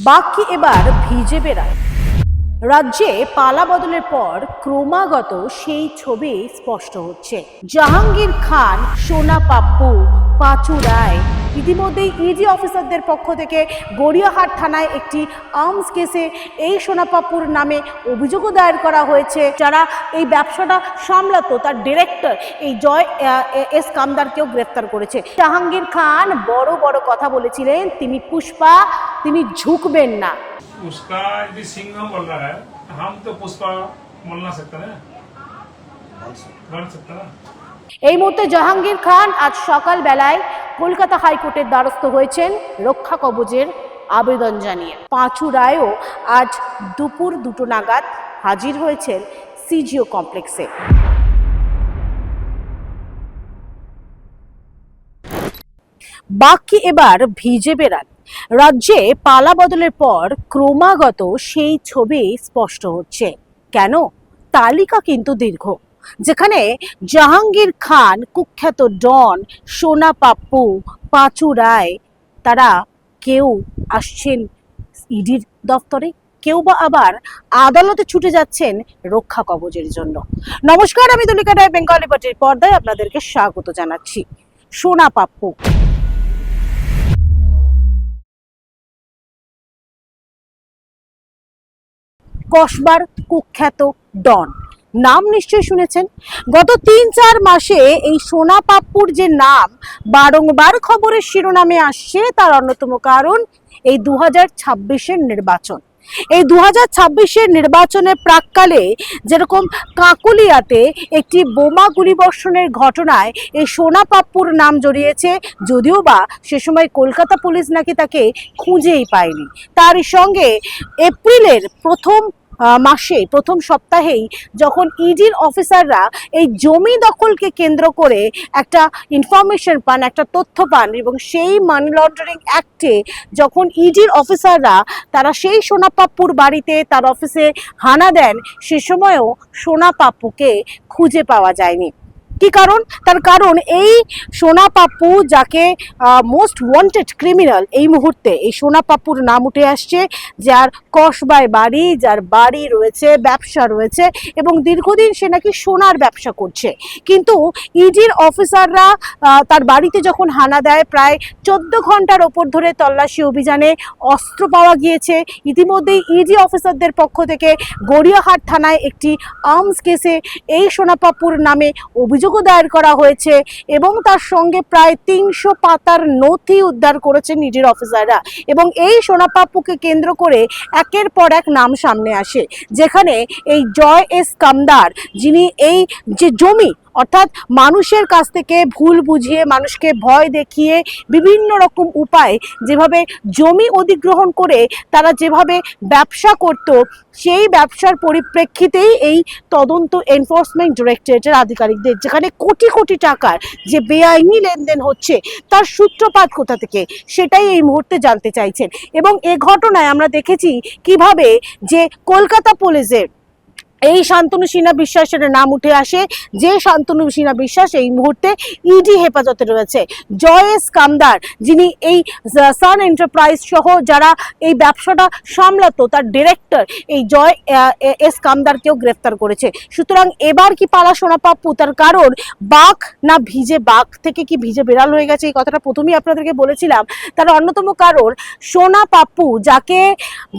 বাকি এবার ভিজে বেড়ায়। রাজ্যে পালা বদলের পর ক্রমাগত সেই ছবি স্পষ্ট হচ্ছে। জাহাঙ্গীর খান, সোনা পাপ্পু, পাঁচু রায়, ইতিমধ্যেই ইডি অফিসারদের পক্ষ থেকে গড়িয়াহাট থানায় একটি আর্মস কেসে এই সোনা পাপ্পুর নামে অভিযোগও দায়ের করা হয়েছে। যারা এই ব্যবসাটা সামলাতো তার ডিরেক্টর এই জয় এস কামদারকেও গ্রেফতার করেছে। জাহাঙ্গীর খান বড় বড় কথা বলেছিলেন, তিনি পুষ্পা, তিনি ঝুঁকবেন না। उसका यदि सिंह बोल रहा है, हम तो पुष्पा बोल ना सकते ना, बन सकता ना। এই मुहूर्ते জাহাঙ্গীর খান আজ সকাল বেলায় কলকাতা হাইকোর্টের দ্বারস্থ হয়েছেন রক্ষা কবচের আবেদন জানিয়ে। পাঁচু রায়ও আজ দুপুর 2টো নাগাদ হাজির হয়েছেন সিজিও কমপ্লেক্সে। বাকি এবার ভিজে বেড়ান। রাজ্যে পালা বদলের পর ক্রমাগত সেই ছবি স্পষ্ট হচ্ছে। কেন? তালিকা কিন্তু দীর্ঘ, যেখানে জাহাঙ্গীর খান, কুখ্যাত ডন, সোনা পাপ্পু, পাঁচু রায়, তারা কেউ আসছেন ইডির দপ্তরে, কেউ বা আবার আদালতে ছুটে যাচ্ছেন রক্ষা কবচের জন্য। নমস্কার, আমি তুলিকা রায়, বেঙ্গলি বাটির পর্দায় আপনাদেরকে স্বাগত জানাচ্ছি। সোনা পাপ্পু কসবার কুখ্যাত ডন, নাম নিশ্চয়ই শুনেছেন। গত 3-4 মাসে এই সোনা পাপ্পুর যে নাম বারংবার খবরের শিরোনামে আসছে, তার অন্যতম কারণ এই 2026-এর নির্বাচন। এই 2026-এর নির্বাচনের প্রাক্কালে যেরকম কাকলিয়াতে একটি বোমা গুলিবর্ষণের ঘটনায় এই সোনা পাপ্পুর নাম জড়িয়েছে, যদিও বা সে সময় কলকাতা পুলিশ নাকি তাকে খুঁজেই পায়নি। তারই সঙ্গে এপ্রিলের প্রথম সপ্তাহেই যখন ইডির অফিসাররা এই জমি দখলকে কেন্দ্র করে একটা ইনফরমেশন পান, একটা তথ্য পান, এবং সেই মানি লন্ডারিং অ্যাক্টে যখন ইডির অফিসাররা তারা সেই সোনা পাপ্পুর বাড়িতে, তার অফিসে হানা দেন, সে সময়ও সোনা পাপ্পুকে খুঁজে পাওয়া যায়নি। কি কারণ? তার কারণ এই সোনা পাপ্পু, যাকে মোস্ট ওয়ান্টেড ক্রিমিনাল এই মুহূর্তে, এই সোনা পাপ্পুর নাম উঠে আসছে, যার কসবায় বাড়ি, যার বাড়ি রয়েছে, ব্যবসা রয়েছে, এবং দীর্ঘদিন সে নাকি সোনার ব্যবসা করছে। কিন্তু ইডির অফিসাররা তার বাড়িতে যখন হানা দেয়, প্রায় 14 ঘন্টার ওপর ধরে তল্লাশি অভিযানে অস্ত্র পাওয়া গিয়েছে। ইতিমধ্যেই ইডি অফিসারদের পক্ষ থেকে গড়িয়াহাট থানায় একটি আর্মস কেসে এই সোনা পাপ্পুর নামে অভিযোগও দায়ের করা হয়েছে, এবং তার সঙ্গে প্রায় 300 পাতার নথি উদ্ধার করেছেন ইডির অফিসাররা। এবং এই সোনা পাপ্পুকে কেন্দ্র করে একের পর এক নাম সামনে আসে, যেখানে এই জয় এস কামদার, যিনি এই যে জমি, অর্থাৎ মানুষের কাছ থেকে ভুল বুঝিয়ে, মানুষকে ভয় দেখিয়ে, বিভিন্ন রকম উপায়ে যেভাবে জমি অধিগ্রহণ করে তারা যেভাবে ব্যবসা করত, সেই ব্যবসার পরিপ্রেক্ষিতেই এই তদন্ত এনফোর্সমেন্ট ডিরেক্টরেটের আধিকারিকদের, যেখানে কোটি কোটি টাকার যে বেআইনি লেনদেন হচ্ছে, তার সূত্রপাত কোথা থেকে, সেটাই এই মুহূর্তে জানতে চাইছেন। এবং এ ঘটনায় আমরা দেখেছি কিভাবে যে কলকাতা পুলিশের এই শান্তনু সিনহা বিশ্বাসের নাম উঠে আসে, যে শান্তনু সিনহা বিশ্বাস এই মুহূর্তে ইডি হেফাজতে রয়েছে। জয় এস কামদার, যিনি এই সান এন্টারপ্রাইজ সহ যারা এই ব্যবসাটা সামলাতো, তার ডিরেক্টর এই জয় এস কামদারকেও গ্রেফতার করেছে। সুতরাং এবার কি পালা সোনা পাপ্পু? তার কারণ বাঘ না ভিজে, বাঘ থেকে কি ভিজে বিড়াল হয়ে গেছে, এই কথাটা প্রথমেই আপনাদেরকে বলেছিলাম। তার অন্যতম কারণ সোনা পাপ্পু, যাকে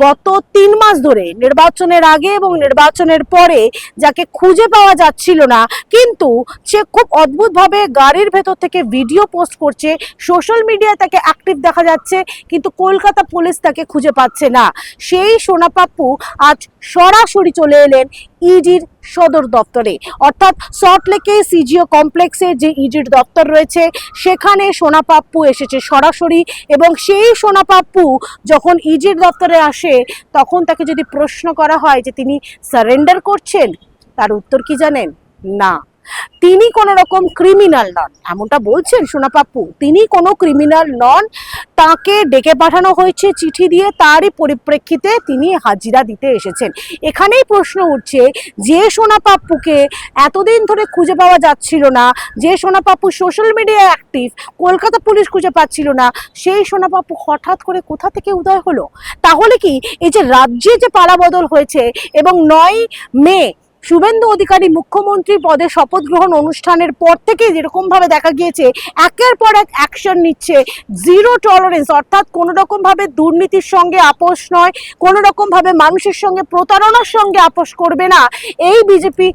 গত 3 মাস ধরে নির্বাচনের আগে এবং নির্বাচনের পরে যাকে খুঁজে পাওয়া যাচ্ছিল না, কিন্তু সে খুব অদ্ভুতভাবে গাড়ির ভেতর থেকে ভিডিও পোস্ট করছে, সোশ্যাল মিডিয়ায় তাকে অ্যাক্টিভ দেখা যাচ্ছে, কিন্তু কলকাতা পুলিশ তাকে খুঁজে পাচ্ছে না। সেই সোনা পাপ্পু আজ সরাসরি চলে এলেন ইডির সদর দপ্তরে, অর্থাৎ সল্টলেকে সিজিও কমপ্লেক্সে যে ইডির দপ্তর রয়েছে, সেখানে সোনা পাপ্পু এসেছে সরাসরি। এবং সেই সোনা পাপ্পু যখন ইডির দপ্তরে আসে, তখন তাকে যদি প্রশ্ন করা হয় যে তিনি সারেন্ডার করছেন, তার উত্তর কি জানেন? না। তিনি কোনো রকম ক্রিমিনাল নন, এমনটা বলছেন সোনা পাপ্পু। তিনি কোনো ক্রিমিনাল নন, তাকে ডেকে পাঠানো হয়েছে চিঠি দিয়ে, তারই পরিপ্রেক্ষিতে তিনি হাজিরা দিতে এসেছেন। এখানেই প্রশ্ন উঠছে, যে সোনা পাপ্পুকে এতদিন ধরে খুঁজে পাওয়া যাচ্ছিল না, যে সোনা পাপ্পু সোশ্যাল মিডিয়ায় অ্যাক্টিভ, কলকাতা পুলিশ খুঁজে পাচ্ছিল না, সেই সোনা পাপ্পু হঠাৎ করে কোথা থেকে উদয় হলো? তাহলে কি এই যে রাজ্যে যে পালাবদল হয়েছে এবং 9 মে শুভেন্দু অধিকারী মুখ্যমন্ত্রী পদে শপথ গ্রহণ অনুষ্ঠানের পর থেকে যেরকম ভাবে দেখা গিয়েছে একের পর এক অ্যাকশন নিচ্ছে, জিরো টলারেন্স, অর্থাৎ কোনো রকম ভাবে দুর্নীতির সঙ্গে আপোষ নয়, কোনো রকম ভাবে মানুষের সঙ্গে প্রতারণার সঙ্গে আপোষ করবে না এই বিজেপি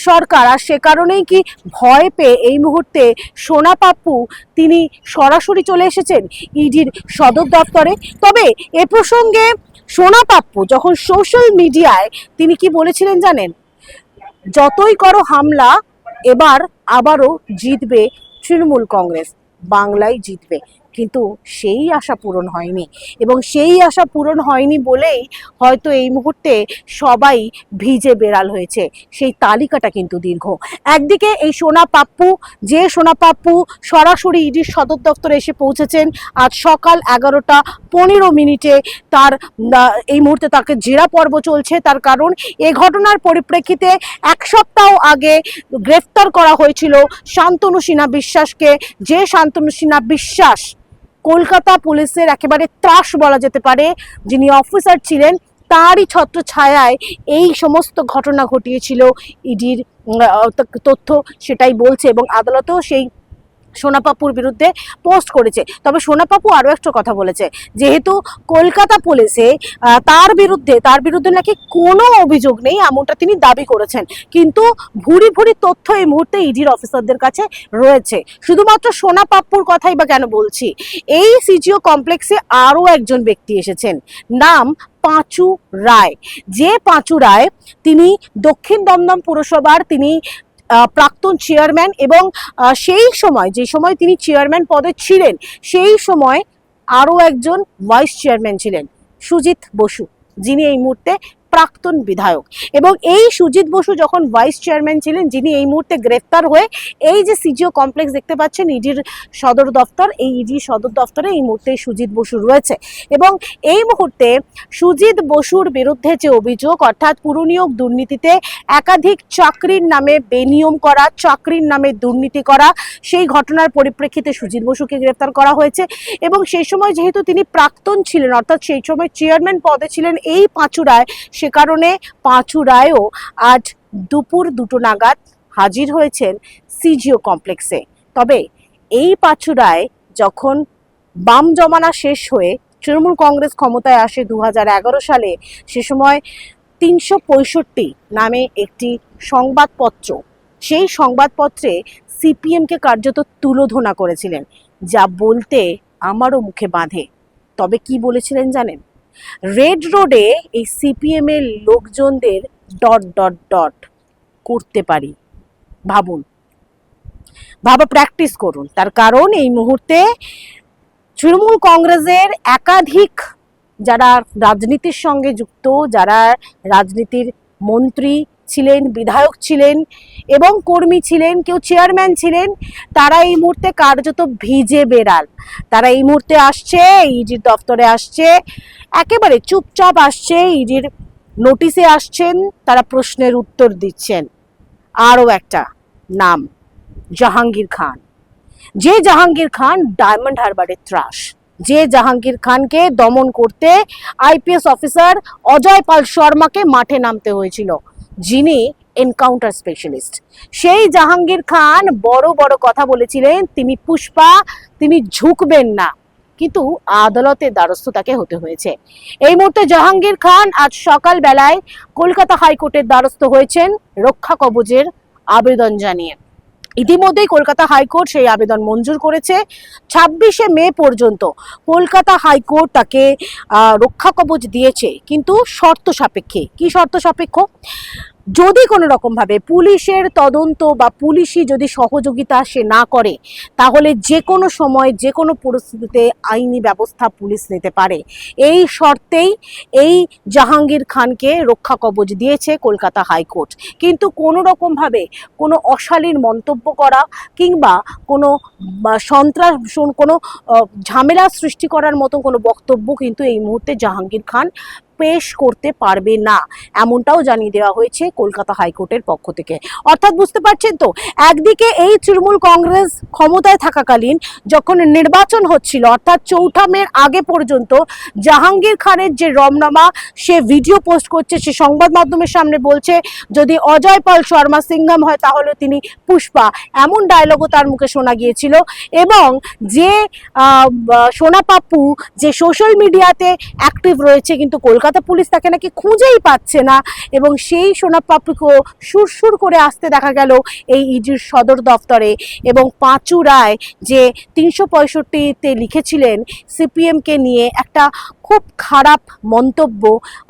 সরকার। আর সে কারণেই কি ভয় পেয়ে এই মুহূর্তে সোনা পাপ্পু তিনি সরাসরি চলে এসেছেন ইডির সদর দপ্তরে। তবে এ প্রসঙ্গে সোনা পাপ্পু যখন সোশ্যাল মিডিয়ায় তিনি কি বলেছিলেন জানেন? যতই করো হামলা, এবার আবারও জিতবে তৃণমূল কংগ্রেস, বাংলায় জিতবে। কিন্তু সেই আশা পূরণ হয়নি, এবং সেই আশা পূরণ হয়নি বলেই হয়তো এই মুহূর্তে সবাই ভিজে বেড়াল হয়েছে। সেই তালিকাটা কিন্তু দীর্ঘ। একদিকে এই সোনা পাপ্পু, যে সোনা পাপ্পু সরাসরি ইডির সদর দপ্তরে এসে পৌঁছেছেন আজ সকাল 11:15 তার এই মুহূর্তে তাকে জেরা পর্ব চলছে। তার কারণ এ ঘটনার পরিপ্রেক্ষিতে 1 সপ্তাহ আগে গ্রেফতার করা হয়েছিল শান্তনু সিনহা বিশ্বাসকে, যে শান্তনু সিনহা বিশ্বাস কলকাতা পুলিশের একেবারে ত্রাস বলা যেতে পারে, যিনি অফিসার ছিলেন, তারই ছত্র ছায়ায় এই সমস্ত ঘটনা ঘটিয়েছিল। ইডির তথ্য সেটাই বলছে, এবং আদালতেও সেই সোনা পাপ্পুর বিরুদ্ধে পোস্ট করেছে। তবে সোনা পাপ্পু আরও একটা কথা বলেছে, যেহেতু কলকাতা পুলিশে তার বিরুদ্ধে নাকি কোনো অভিযোগ নেই, এমনটা তিনি দাবি করেছেন। কিন্তু ভুরি ভুরি তথ্য এই মুহূর্তে ইডির অফিসারদের কাছে রয়েছে। শুধুমাত্র সোনা পাপ্পুর কথাই বা কেন বলছি, এই সিজিও কমপ্লেক্সে আরও একজন ব্যক্তি এসেছেন, নাম পাঁচু রায়। যে পাঁচু রায় তিনি দক্ষিণ দমদম পুরসভার তিনি প্রাক্তন চেয়ারম্যান, এবং সেই সময় যে সময় তিনি চেয়ারম্যান পদে ছিলেন সেই সময় আরও একজন ভাইস চেয়ারম্যান ছিলেন, সুজিত বসু, যিনি এই মুহূর্তে প্রাক্তন বিধায়ক। এবং এই সুজিত বসু যখন ভাইস চেয়ারম্যান ছিলেন, যিনি এই মুহূর্তে গ্রেফতার হয়ে এই যে সিজিও কমপ্লেক্স দেখতে পাচ্ছেন ইডির সদর দপ্তর, এই ইডির সদর দপ্তরে এই মুহূর্তে সুজিত বসু রয়েছে। এবং এই মুহূর্তে সুজিত বসুর বিরুদ্ধে যে অভিযোগ, অর্থাৎ পুরনিয়োগ দুর্নীতিতে একাধিক চাকরির নামে বেনিয়ম করা, চাকরির নামে দুর্নীতি করা, সেই ঘটনার পরিপ্রেক্ষিতে সুজিত বসুকে গ্রেফতার করা হয়েছে। এবং সেই সময় যেহেতু তিনি প্রাক্তন ছিলেন, অর্থাৎ সেই সময় চেয়ারম্যান পদে ছিলেন এই পাঁচু রায়, সে কারণে পাঁচু রায়ও আজ দুপুর 2টো নাগাদ হাজির হয়েছেন সিজিও কমপ্লেক্সে। তবে এই পাঁচু রায় যখন বাম জমানা শেষ হয়ে তৃণমূল কংগ্রেস ক্ষমতায় আসে 2011 সালে, সে সময় 365 নামে একটি সংবাদপত্র, সেই সংবাদপত্রে সিপিএমকে কার্যত তুলোধনা করেছিলেন, যা বলতে আমারও মুখে বাঁধে। তবে কি বলেছিলেন জানেন? রেড রোডে এই সিপিএম এর লোকজনদের ... করতে পারি। ভাবা প্র্যাকটিস করুন। তার কারণ এই মুহূর্তে তৃণমূল কংগ্রেসের একাধিক যারা রাজনীতির সঙ্গে যুক্ত, যারা রাজনীতির মন্ত্রী ছিলেন, বিধায়ক ছিলেন এবং কর্মী ছিলেন, কেউ চেয়ারম্যান ছিলেন, তারা এই মুহূর্তে কার্যত ভিজে বেড়াল। তারা এই মুহূর্তে আসছে ইডির দপ্তরে, আসছে একেবারে চুপচাপ আসছে, ইডির নোটিশে আসছেন, তারা প্রশ্নের উত্তর দিচ্ছেন। আরও একটা নাম, জাহাঙ্গীর খান। যে জাহাঙ্গীর খান ডায়মন্ড হারবারের ত্রাস, যে জাহাঙ্গীর খানকে দমন করতে আইপিএস অফিসার অজয় পাল শর্মাকে মাঠে নামতে হয়েছিল, যিনি এনকাউন্টার স্পেশালিস্ট। সেই জাহাঙ্গীর খান বড় বড় কথা বলেছিলেন, তিনি পুষ্পা, তিনি ঝুঁকবেন না, কিন্তু আদালতের দ্বারস্থ তাকে হতে হয়েছে। এই মুহূর্তে জাহাঙ্গীর খান আজ সকাল বেলায় কলকাতা হাইকোর্টের দ্বারস্থ হয়েছেন রক্ষা কবচের আবেদন জানিয়ে। ইতিমধ্যেই কলকাতা হাইকোর্ট সেই আবেদন মঞ্জুর করেছে। 26শে মে পর্যন্ত কলকাতা হাইকোর্ট তাকে রক্ষা কবচ দিয়েছে, কিন্তু শর্ত সাপেক্ষে। কি শর্ত সাপেক্ষ? যদি কোনো রকমভাবে পুলিশের তদন্ত বা পুলিশি যদি সহযোগিতা সে না করে, তাহলে যে কোনো সময় যে কোনো পরিস্থিতিতে আইনি ব্যবস্থা পুলিশ নিতে পারে। এই শর্তেই এই জাহাঙ্গীর খানকে রক্ষা কবচ দিয়েছে কলকাতা হাইকোর্ট। কিন্তু কোনো রকমভাবে কোনো অশালীন মন্তব্য করা কিংবা কোনো সন্ত্রাস, কোনো ঝামেলা সৃষ্টি করার মতো কোনো বক্তব্য কিন্তু এই মুহূর্তে জাহাঙ্গীর খান পেশ করতে পারবে না, এমনটাও জানিয়ে দেওয়া হয়েছে কলকাতা হাইকোর্টের পক্ষ থেকে। অর্থাৎ বুঝতে পারছেন তো, একদিকে এই তৃণমূল কংগ্রেস ক্ষমতায় থাকাকালীন যখন নির্বাচন হচ্ছিল, অর্থাৎ 4 মের আগে পর্যন্ত জাহাঙ্গীর খানের যে রমনামা, সে ভিডিও পোস্ট করছে, সে সংবাদ মাধ্যমের সামনে বলছে যদি অজয় পাল শর্মা সিংঘম হয় তাহলে তিনি পুষ্পা, এমন ডায়লগও তার মুখে শোনা গিয়েছিল। এবং যে সোনা পাপ্পু যে সোশ্যাল মিডিয়াতে অ্যাক্টিভ রয়েছে, কিন্তু কলকাতা পুলিশ তাকে নাকি খুঁজেই পাচ্ছে না, এবং সেই সোনা পাপ্পুকেও সুরসুর করে আসতে দেখা গেল এই ইডির সদর দফতরে। এবং পাঁচু রায় যে 365-তে লিখেছিলেন সিপিএমকে নিয়ে একটা খুব খারাপ মন্তব্য,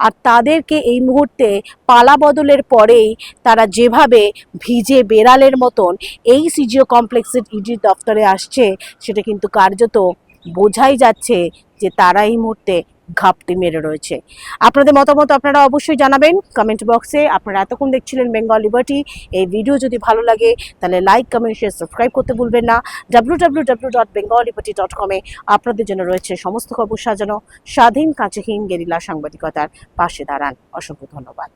আর তাদেরকে এই মুহূর্তে পালা বদলের পরেই তারা যেভাবে ভিজে বেড়ালের মতন এই সিজিও কমপ্লেক্সের ইডির দফতরে আসছে, সেটা কিন্তু কার্যত বোঝাই যাচ্ছে যে তারা এই মুহূর্তে ঘাপটি মেরে রয়েছে। আপনাদের মতামত আপনারা অবশ্যই জানাবেন কমেন্ট বক্সে। আপনারা এতক্ষণ দেখছিলেন বেঙ্গল লিবার্টি। এই ভিডিও যদি ভালো লাগে তাহলে লাইক, কমেন্ট, শেয়ার, সাবস্ক্রাইব করতে ভুলবেন না। www.bengalliberty.com এ আপনাদের জন্য রয়েছে সমস্ত খবর সাজানো। স্বাধীন, কাঁচহীন গেরিলা সাংবাদিকতার পাশে দাঁড়ান। অসংখ্য ধন্যবাদ।